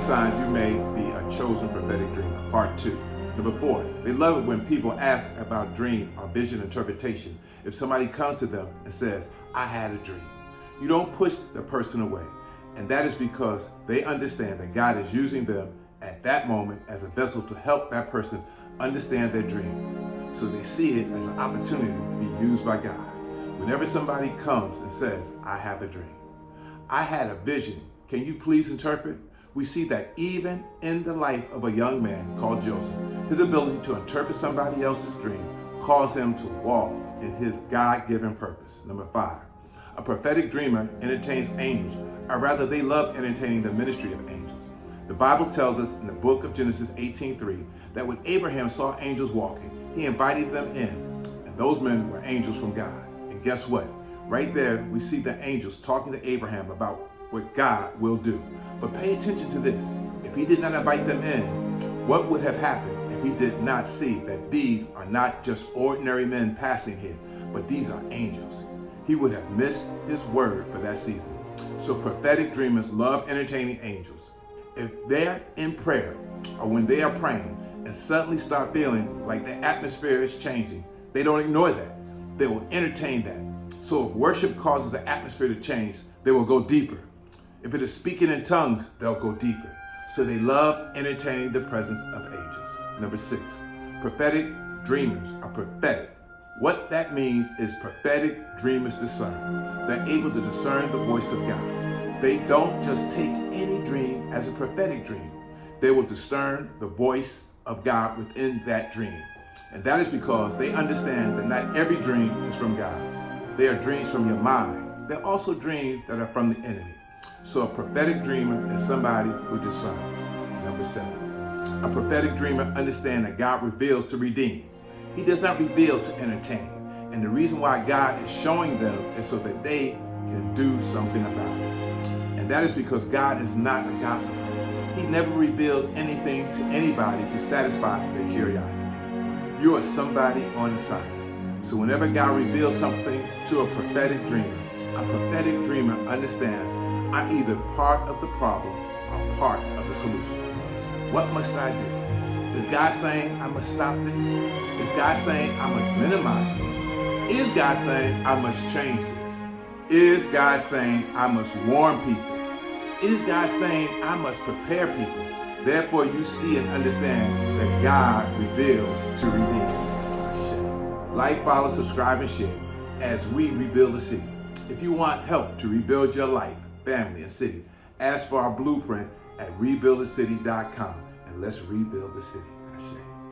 signs you may be a chosen prophetic dreamer. Part 2. Number 4, they love it when people ask about dream or vision interpretation. If somebody comes to them and says, I had a dream, you don't push the person away. And that is because they understand that God is using them at that moment as a vessel to help that person understand their dream. So they see it as an opportunity to be used by God. Whenever somebody comes and says, I have a dream, I had a vision, can you please interpret? We see that even in the life of a young man called Joseph, his ability to interpret somebody else's dream caused him to walk in his God-given purpose. Number 5, a prophetic dreamer entertains angels, or rather they love entertaining the ministry of angels. The Bible tells us in the book of Genesis 18:3 that when Abraham saw angels walking, he invited them in, and those men were angels from God. And guess what? Right there, we see the angels talking to Abraham about what God will do. But pay attention to this. If he did not invite them in, what would have happened if he did not see that these are not just ordinary men passing here, but these are angels? He would have missed his word for that season. So prophetic dreamers love entertaining angels. If they're in prayer or when they are praying and suddenly start feeling like the atmosphere is changing, they don't ignore that. They will entertain that. So if worship causes the atmosphere to change, they will go deeper. If it is speaking in tongues, they'll go deeper. So they love entertaining the presence of angels. Number 6, prophetic dreamers are prophetic. What that means is prophetic dreamers discern. They're able to discern the voice of God. They don't just take any dream as a prophetic dream. They will discern the voice of God within that dream. And that is because they understand that not every dream is from God. They are dreams from your mind. They're also dreams that are from the enemy. So a prophetic dreamer is somebody who discerns. Number 7, a prophetic dreamer understands that God reveals to redeem. He does not reveal to entertain. And the reason why God is showing them is so that they can do something about it. And that is because God is not a gossiper. He never reveals anything to anybody to satisfy their curiosity. You are somebody on assignment. So whenever God reveals something to a prophetic dreamer understands I'm either part of the problem or part of the solution. What must I do? Is God saying I must stop this? Is God saying I must minimize this? Is God saying I must change this? Is God saying I must warn people? Is God saying I must prepare people? Therefore you see and understand that God reveals to redeem. Like, follow, subscribe, and share as we rebuild the city. If you want help to rebuild your life, family, and city, ask for our blueprint at rebuildthecity.com, and let's rebuild the city.